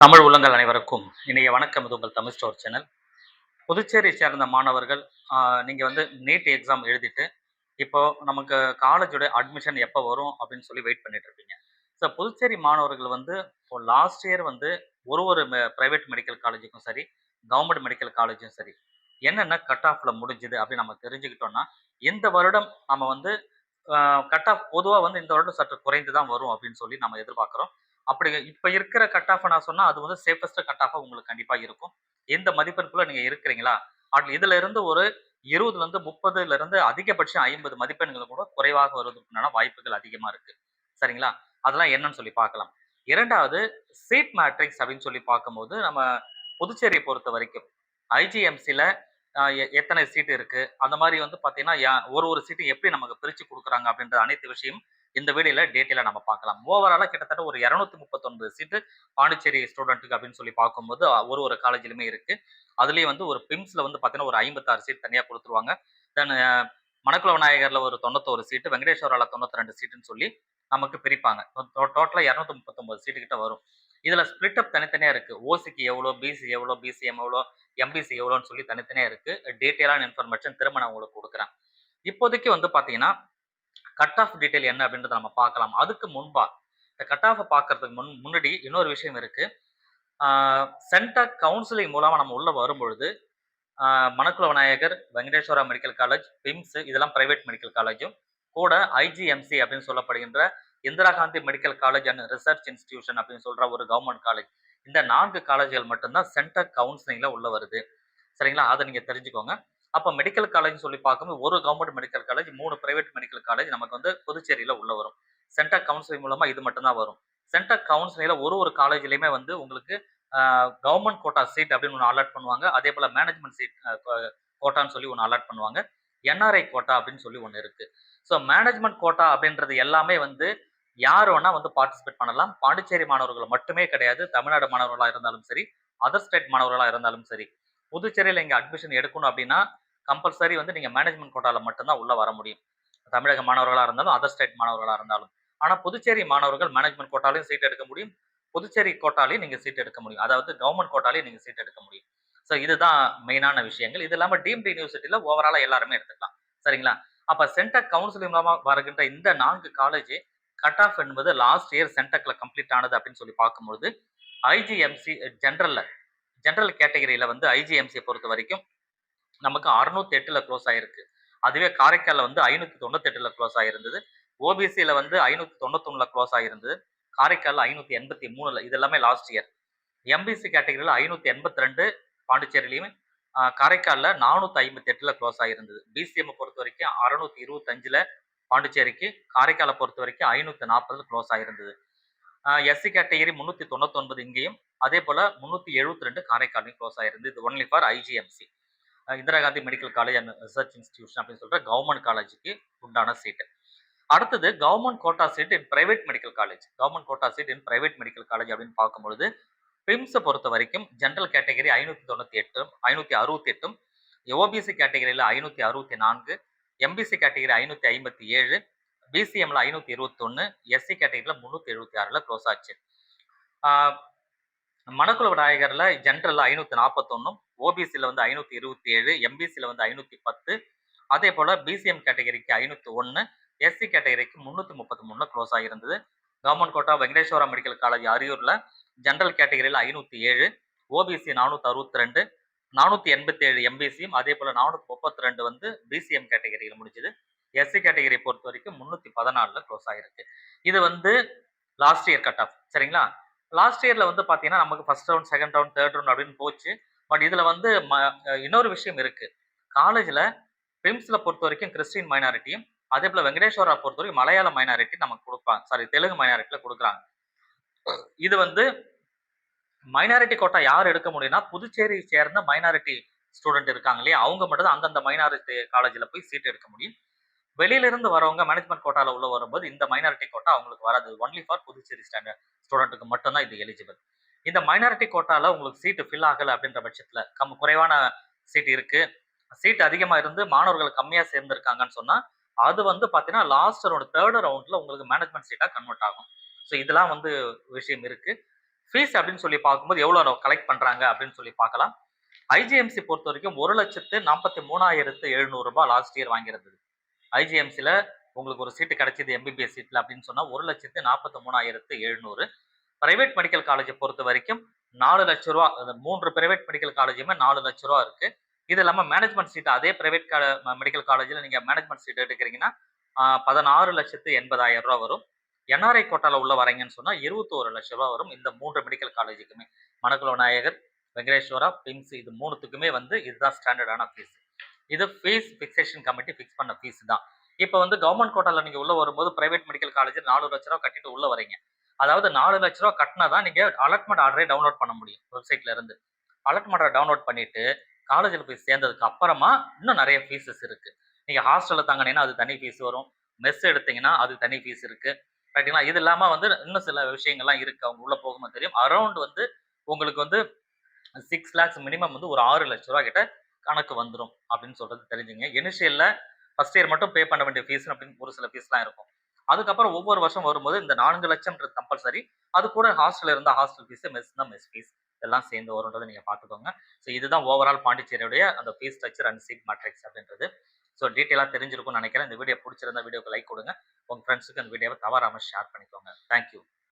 தமிழ் உள்ளங்கள் அனைவருக்கும் இன்றைய வணக்கம். இது உங்கள் தமிழ் ஸ்டோர் சேனல். புதுச்சேரி சேர்ந்த மாணவர்கள் நீங்கள் வந்து நீட் எக்ஸாம் எழுதிட்டு இப்போ நமக்கு காலேஜோட அட்மிஷன் எப்போ வரும் அப்படின்னு சொல்லி வெயிட் பண்ணிட்டு இருப்பீங்க. ஸோ புதுச்சேரி மாணவர்கள் வந்து இப்போ லாஸ்ட் இயர் வந்து ஒரு ப்ரைவேட் மெடிக்கல் காலேஜுக்கும் சரி, கவர்மெண்ட் மெடிக்கல் காலேஜும் சரி, என்னென்ன கட் ஆஃப்ல முடிஞ்சுது அப்படின்னு நம்ம தெரிஞ்சுக்கிட்டோம்னா, இந்த வருடம் நம்ம வந்து கட் ஆஃப் பொதுவாக வந்து இந்த வருடம் சற்று குறைந்து தான் வரும் அப்படின்னு சொல்லி நம்ம எதிர்பார்க்குறோம். அப்படி இப்ப இருக்கிற கட் ஆஃப் நான் சொன்னா, அது வந்து சேஃபஸ்ட் கட் ஆஃபா உங்களுக்கு கண்டிப்பா இருக்கும். எந்த மதிப்பெண்குள்ள நீங்க இருக்கிறீங்களா? இதுல இருந்து ஒரு 20லருந்து 30லருந்து அதிகபட்சம் 50 மதிப்பெண்கள் கூட குறைவாக வருவதற்குண்டான வாய்ப்புகள் அதிகமா இருக்கு. சரிங்களா? அதெல்லாம் என்னன்னு சொல்லி பார்க்கலாம். 2வது சீட் மேட்ரிக்ஸ் அப்படின்னு சொல்லி பார்க்கும்போது, நம்ம புதுச்சேரியை பொறுத்தவரைக்கும் ஐஜிஎம்சில எத்தனை சீட் இருக்கு? அந்த மாரி வந்து பார்த்தீங்கன்னா, ஒரு சீட்டும் எப்படி நமக்கு பிரிச்சு குடுக்குறாங்க அப்படின்ற அனைத்து விஷயம் இந்த வீடியோல டீட்டெயிலா நம்ம பார்க்கலாம். ஓவராலா கிட்டத்தட்ட ஒரு 239 சீட்டு பாண்டிச்சேரி ஸ்டூடெண்ட்க்கு அப்படின்னு சொல்லி பார்க்கும்போது, ஒரு காலேஜ்லயுமே இருக்கு. அதுலயும் வந்து ஒரு பிம்ஸ்ல வந்து பார்த்தீங்கன்னா, ஒரு 56 சீட் தனியா குடுத்துருவாங்க. தென் மணக்குள விநாயகர்ல ஒரு 91 சீட்டு, வெங்கடேஸ்வரால 92 சீட்டுன்னு சொல்லி நமக்கு பிரிப்பாங்க. டோட்டலா 239 சீட்டு கிட்ட வரும். இதுல ஸ்பிளிட் அப் தனித்தனியா இருக்கு. ஓசிக்கு எவ்வளோ, பிசி எவ்வளோ, பிசிஎம் எவ்வளோ, எம்பிசி எவ்வளோன்னு சொல்லி தனித்தனியா இருக்கு. டீட்டெயிலான இன்ஃபர்மேஷன் திரும்ப நான் உங்களுக்கு குடுக்குறேன். இப்போதைக்கு வந்து பார்த்தீங்கன்னா, கட் ஆஃப் டீட்டெயில் என்ன அப்படின்றத நம்ம பார்க்கலாம். அதுக்கு முன்பா, இந்த கட் ஆஃப பார்க்கறதுக்கு முன்னாடி இன்னொரு விஷயம் இருக்கு. ஆ சென்டாக் கவுன்சிலிங் மூலமா நம்ம உள்ள வரும்பொழுது, ஆ Manakula Vinayagar, Venkateswara medical college, PIMS இதெல்லாம் பிரைவேட் மெடிக்கல் காலேஜும், கூட ஐஜிஎம்சி அப்படின்னு சொல்லப்படுகின்ற Indira Gandhi medical college and research institution அப்படின்னு சொல்ற ஒரு கவர்ன்மெண்ட் காலேஜ். இந்த 4 காலேஜ்கள் மட்டும் தான் சென்டாக் கவுன்சிலிங்ல உள்ள வருது. சரிங்களா? அத நீங்க தெரிஞ்சுக்கோங்க. அப்ப மெடிக்கல் காலேஜ்ன்னு சொல்லி பார்க்கும்போது, ஒரு government medical college, 3 private medical college நமக்கு வந்து புதுச்சேரியில உள்ள வரும். சென்டாக் கவுன்சிலிங் மூலமா இது மட்டும் தான் வரும். சென்டாக் கவுன்சிலிங்ல ஒரு காலேஜ்லயுமே வந்து உங்களுக்கு கவர்ன்மெண்ட் கோட்டா சீட் அப்படின்னு ஒண்ணு அலாட் பண்ணுவாங்க. அதேபோல மேனேஜ்மென்ட் சீட் கோட்டான்னு சொல்லி ஒண்ணு அலாட் பண்ணுவாங்க. என்ஆர்ஐ கோட்டா அப்படின்னு சொல்லி ஒண்ணு இருக்கு. ஸோ மேனேஜ்மென்ட் கோட்டா அப்படின்றது எல்லாமே வந்து யார் வேணா வந்து பார்ட்டிசிபேட் பண்ணலாம். பாண்டிச்சேரி மாணவர்கள் மட்டுமே கிடையாது. தமிழ்நாடு மாணவர்களா இருந்தாலும் சரி, அதர் ஸ்டேட் மாணவர்களா இருந்தாலும் சரி. புதுச்சேரியில இங்க அட்மிஷன் எடுக்கணும் அப்படின்னா, கம்பல்சரி வந்து நீங்க மேனேஜ்மென்ட் கோட்டால மட்டும் தான் உள்ள வர முடியும். தமிழக மாணவர்களா இருந்தாலும், அதர் ஸ்டேட் மாணவர்களா இருந்தாலும். ஆனா புதுச்சேரி மாணவர்கள் மேனேஜ்மென்ட் கோட்டாலயும் சீட் எடுக்க முடியும். புதுச்சேரி கோட்டாலயும் நீங்க சீட் எடுக்க முடியும். அதாவது கவர்ன்மென்ட் கோட்டாலயும் நீங்க சீட் எடுக்க முடியும். ஸோ இதுதான் மெயினான விஷயங்கள். இது இல்லாம டீம்டு யூனிவர்சிட்டில ஓவராலா எல்லாருமே எடுத்துக்கலாம். சரிங்களா? அப்ப சென்டாக் கவுன்சிலிங் மூலமா வருகின்ற இந்த 4 காலேஜ் கட் ஆஃப் என்பது லாஸ்ட் இயர் சென்டாக்ல கம்ப்ளீட் ஆனது அப்படின்னு சொல்லி பார்க்கும்பொழுது, ஐஜிஎம்சி ஜெனரல் கேட்டகரியில வந்து ஐஜிஎம்சிய பொறுத்தவரைக்கும் நமக்கு 608ல குளோஸ் ஆயிருக்கு. அதுவே காரைக்கால்ல வந்து 598ல குளோஸ் ஆயிருந்தது. ஓபிசில வந்து 591ல குளோஸ் ஆயிருந்தது. காரைக்கால்ல 583ல இது எல்லாமே லாஸ்ட் இயர். எம்பிசி கேட்டகரியில 582 பாண்டிச்சேரியிலயும், காரைக்கால்ல 458ல குளோஸ் ஆயிருந்தது. பிசிஎம் பொறுத்தவரைக்கும் 625ல பாண்டிச்சேரிக்கு, காரைக்கால பொறுத்தவரைக்கும் 540ல குளோஸ் ஆயிருந்தது. எஸ்சி கேட்டகரி 399 இங்கேயும், அதேபோல 372 காரைக்கால்லையும் குளோஸ் ஆயிருந்தது. இது only for IGMC. Indira Gandhi medical college and research institution அப்படின்னு சொல்ற கவர்மெண்ட் காலேஜுக்கு உண்டான சீட். அடுத்தது government quota seat in private medical college. Government quota seat in private medical college அப்படின்னு பார்க்கும்பொழுது, பிம்ஸ பொறுத்த வரைக்கும் ஜெனரல் கேட்டகரி 598 568ம், ஓபிசி கேட்டகரியில 564, எம்பிசி கேட்டகரி 557, பிசிஎம்ல 521, எஸ்சி கேட்டகரியில 376ல க்ளோஸ் ஆச்சு. ஆ மணக்குள விநாயகர்ல ஜெனரல்ல 541ம், ஓபிசில வந்து 527, எம்பிசில வந்து 510, அதேபோல பிசிஎம் கேட்டகரிக்கு 501, எஸ்சி கேட்டகரிக்கு 333ல க்ளோஸ் ஆகியிருந்தது. Government quota Venkateswara medical college அரியூர்ல ஜெனரல் கேட்டகரியில 507, ஓபிசி 462, 487 எம்பிசியும், அதேபோல 432 வந்து பிசிஎம் கேட்டகரியில முடிஞ்சது. எஸ்சி கேட்டகரி பொறுத்த வரைக்கும் 314ல க்ளோஸ் ஆயிருக்கு. இது வந்து லாஸ்ட் இயர் கட் ஆஃப். சரிங்களா? லாஸ்ட் இயர்ல வந்து பார்த்தீங்கன்னா, நமக்கு first round, second round, third round அப்படின்னு போச்சு. பட் இதுல வந்து இன்னொரு விஷயம் இருக்கு. காலேஜ்ல பிம்ஸ்ல பொறுத்தவரைக்கும் கிறிஸ்டியன் மைனாரிட்டியும், அதேபோல வெங்கடேஸ்வரா பொறுத்தவரைக்கும் மலையாள மைனாரிட்டி நமக்கு குடுப்பாங்க. சாரி, தெலுங்கு மைனாரிட்டில குடுக்குறாங்க. இது வந்து மைனாரிட்டி கோட்டா யார் எடுக்க முடியும்னா, புதுச்சேரியை சேர்ந்த மைனாரிட்டி ஸ்டூடெண்ட் இருக்காங்க இல்லையா? அவங்க மட்டும் தான் அந்தந்த மைனாரிட்டி காலேஜ்ல போய் சீட் எடுக்க முடியும். வெளியில இருந்து வரவங்க மேனேஜ்மென்ட் கோட்டால உள்ள வரும்போது இந்த மைனாரிட்டி கோட்டா அவங்களுக்கு வராது. ஒன்லி ஃபார் புதுச்சேரி ஸ்டூடெண்ட்க்கு மட்டும் தான் இது எலிஜிபிள். இந்த மைனாரிட்டி கோட்டால உங்களுக்கு சீட் ஃபில் ஆகல அப்படின்ற பட்சத்துல குறைவான சீட் இருக்கு. சீட் அதிகமா இருந்து மாணவர்கள் கம்மியா சேர்ந்திருக்காங்கன்னு சொன்னா, அது வந்து பார்த்தீங்கன்னா, லாஸ்ட் ரவுண்ட் 3 ரவுண்ட்ல உங்களுக்கு மேனேஜ்மென்ட் சீட்டா கன்வெர்ட் ஆகும். ஸோ இதெல்லாம் வந்து விஷயம் இருக்கு. ஃபீஸ் அப்படின்னு சொல்லி பார்க்கும்போது எவ்வளோ கலெக்ட் பண்றாங்க அப்படின்னு சொல்லி பார்க்கலாம். ஐஜிஎம்சி பொறுத்த வரைக்கும் ரூ. 1,43,700 லாஸ்ட் இயர் வாங்கியிருந்தது. ஐஜிஎம்சில உங்களுக்கு ஒரு சீட்டு கிடைச்சது எம்பிபிஎஸ் சீட்ல அப்படின்னு சொன்னா 1,43,700. பிரைவேட் மெடிக்கல் காலேஜ் பொறுத்த வரைக்கும் ரூ. 4,00,000 அந்த 3 பிரைவேட் மெடிக்கல் காலேஜுமே ரூ. 4,00,000 இருக்கு. இது இல்லாம மேனேஜ்மெண்ட் சீட் அதே பிரைவேட் மெடிக்கல் காலேஜ்ல நீங்க மேனேஜ்மெண்ட் சீட் எடுக்கிறீங்கன்னா 16,80,000 வரும். என்ஆர்ஐ கோட்டால உள்ள வரீங்கன்னு சொன்னா ரூ. 21,00,000 வரும். இந்த 3 மெடிக்கல் காலேஜுக்குமே மணக்குள விநாயகர், வெங்கடேஸ்வரா, பிம்ஸ் இது 3த்துக்குமே வந்து இதுதான் ஸ்டாண்டர்டான ஃபீஸ். இது ஃபீஸ் ஃபிக்சேஷன் கமிட்டி ஃபிக்ஸ் பண்ண ஃபீஸ் தான். இப்ப வந்து கவர்ன்மெண்ட் கோட்டால நீங்க உள்ள வரும்போது பிரைவேட் மெடிக்கல் காலேஜ் ரூ. 4,00,000 கட்டிட்டு உள்ள வரீங்க. அதாவது ரூ. 4,00,000 கட்டினா தான் நீங்க அலாட்மெண்ட் ஆர்டரே டவுன்லோட் பண்ண முடியும் வெப்சைட்ல இருந்து. அலாட்மெண்ட் ஆர்டர் டவுன்லோட் பண்ணிட்டு காலேஜ்ல போய் சேர்ந்ததுக்கு அப்புறமா இன்னும் நிறைய ஃபீஸஸ் இருக்கு. நீங்க ஹாஸ்டல்ல தங்கினீங்கன்னா அது தனி ஃபீஸ் வரும். மெஸ் எடுத்தீங்கன்னா அது தனி ஃபீஸ் இருக்கு. ரைட்டுங்களா? இது இல்லாம வந்து இன்னும் சில விஷயங்கள்லாம் இருக்கு. அவங்க உள்ள போகும்போது தெரியும். அரவுண்ட் வந்து உங்களுக்கு வந்து 6 லேக்ஸ் மினிமம் வந்து ஒரு ரூ. 6,00,000 கிட்ட கணக்கு வந்துரும் அப்படின்னு சொல்றது தெரிஞ்சுங்க. இனிஷியல்ல ஃபர்ஸ்ட் இயர் மட்டும் பே பண்ண வேண்டிய ஃபீஸ் அப்படின்னு ஒரு சில ஃபீஸ்லாம் இருக்கும். அதுக்கப்புறம் ஒவ்வொரு வருஷம் வரும்போது இந்த 4,00,000ன்றது கம்பல்சரி. அது கூட ஹாஸ்டல்ல இருந்தா ஹாஸ்டல் ஃபீஸ், மெஸ்னா மெஸ் ஃபீஸ் இதெல்லாம் சேர்ந்து வரும்ன்றத நீங்க பார்த்துக்கோங்க. ஸோ இதுதான் ஓவரால் பாண்டிச்சேரியுடைய அந்த fees structure and seat matrix அப்படின்றது. ஸோ டீட்டெயிலா தெரிஞ்சிருக்கும்னு நினைக்கிறேன். இந்த வீடியோ பிடிச்சிருந்தா வீடியோக்கு லைக் கொடுங்க. உங்க ஃப்ரெண்ட்ஸுக்கு அந்த வீடியோவை தவறாம ஷேர் பண்ணிக்கோங்க. Thank you.